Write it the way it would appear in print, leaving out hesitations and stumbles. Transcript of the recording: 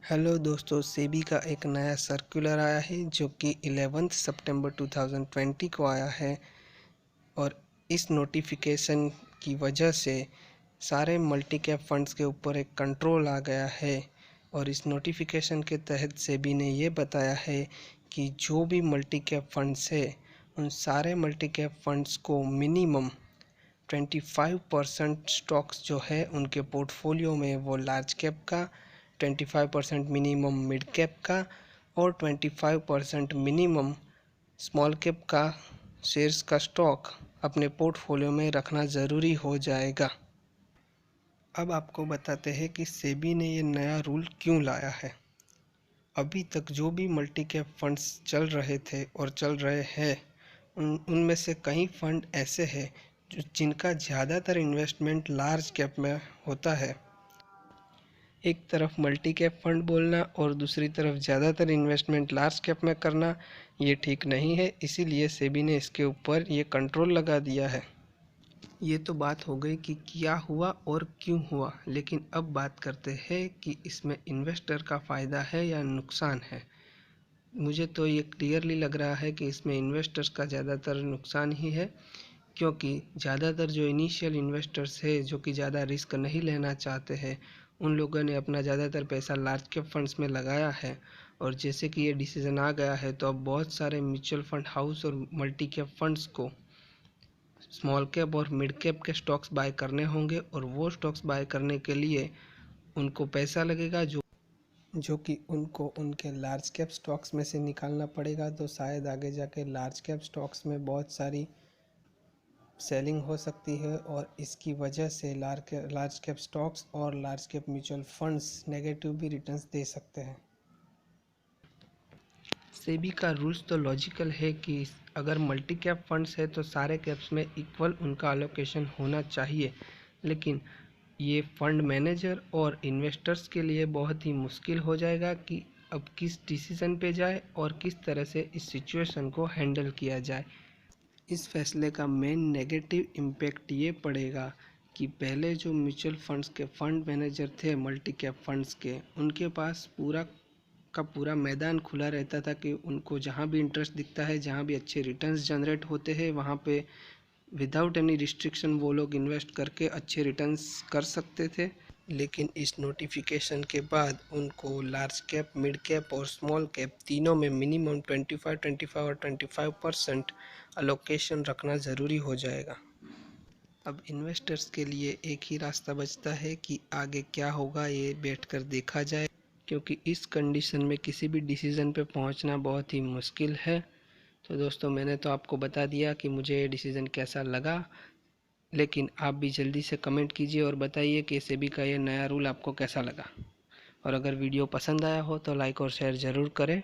Hello दोस्तों, सेबी का एक नया सर्कुलर आया है जो कि 11 सितंबर 2020 को आया है। और इस नोटिफिकेशन की वजह से सारे मल्टी कैप फंड्स के ऊपर एक कंट्रोल आ गया है। और इस नोटिफिकेशन के तहत सेबी ने ये बताया है कि जो भी मल्टी कैप फंड्स है उन सारे मल्टी कैप फंड्स को मिनिमम 25% स्टॉक्स जो है उनके पोर्टफोलियो में वो लार्ज कैप का, 25% मिनिमम मिड कैप का और 25% मिनिमम स्मॉल कैप का शेयर्स का स्टॉक अपने पोर्टफोलियो में रखना ज़रूरी हो जाएगा। अब आपको बताते हैं कि सेबी ने ये नया रूल क्यों लाया है। अभी तक जो भी मल्टी कैप फंड्स चल रहे थे और चल रहे हैं उनमें से कई फंड ऐसे हैं जिनका ज़्यादातर इन्वेस्टमेंट लार्ज कैप में होता है। एक तरफ मल्टी कैप फंड बोलना और दूसरी तरफ ज़्यादातर इन्वेस्टमेंट लार्ज कैप में करना ये ठीक नहीं है, इसीलिए सेबी ने इसके ऊपर ये कंट्रोल लगा दिया है। ये तो बात हो गई कि क्या हुआ और क्यों हुआ, लेकिन अब बात करते हैं कि इसमें इन्वेस्टर का फ़ायदा है या नुकसान है। मुझे तो ये क्लियरली लग रहा है कि इसमें इन्वेस्टर्स का ज़्यादातर नुकसान ही है, क्योंकि ज़्यादातर जो इनिशियल इन्वेस्टर्स है जो कि ज़्यादा रिस्क नहीं लेना चाहते हैं उन लोगों ने अपना ज़्यादातर पैसा लार्ज कैप फंड्स में लगाया है। और जैसे कि ये डिसीज़न आ गया है तो अब बहुत सारे म्यूचुअल फंड हाउस और मल्टी कैप फंड्स को स्मॉल कैप और मिड कैप के स्टॉक्स बाय करने होंगे, और वो स्टॉक्स बाय करने के लिए उनको पैसा लगेगा जो कि उनको उनके लार्ज कैप स्टॉक्स में से निकालना पड़ेगा। तो शायद आगे जाके लार्ज कैप स्टॉक्स में बहुत सारी सेलिंग हो सकती है और इसकी वजह से लार्ज कैप स्टॉक्स और large cap mutual funds negative भी रिटर्न्स दे सकते हैं। सेबी का रूल्स तो लॉजिकल है कि अगर मल्टी कैप फंड्स है तो सारे कैप्स में इक्वल उनका अलोकेशन होना चाहिए, लेकिन ये फंड मैनेजर और इन्वेस्टर्स के लिए बहुत ही मुश्किल हो जाएगा कि अब किस डिसीज़न पे जाए और किस तरह से इस सिचुएशन को हैंडल किया जाए। इस फैसले का मेन नेगेटिव इम्पैक्ट ये पड़ेगा कि पहले जो म्यूचुअल फंड्स के फंड मैनेजर थे मल्टी कैप फंड्स के, उनके पास पूरा का पूरा मैदान खुला रहता था कि उनको जहाँ भी इंटरेस्ट दिखता है, जहाँ भी अच्छे रिटर्न्स जनरेट होते हैं वहाँ पे विदाउट एनी रिस्ट्रिक्शन वो लोग इन्वेस्ट करके अच्छे रिटर्न्स कर सकते थे। लेकिन इस नोटिफिकेशन के बाद उनको लार्ज कैप, मिड कैप और स्मॉल कैप तीनों में मिनिमम 25 और 25% अलोकेशन रखना ज़रूरी हो जाएगा। अब इन्वेस्टर्स के लिए एक ही रास्ता बचता है कि आगे क्या होगा ये बैठकर देखा जाए, क्योंकि इस कंडीशन में किसी भी डिसीज़न पे पहुंचना बहुत ही मुश्किल है। तो दोस्तों, मैंने तो आपको बता दिया कि मुझे ये डिसीज़न कैसा लगा, लेकिन आप भी जल्दी से कमेंट कीजिए और बताइए कि सेबी का ये नया रूल आपको कैसा लगा। और अगर वीडियो पसंद आया हो तो लाइक और शेयर ज़रूर करें।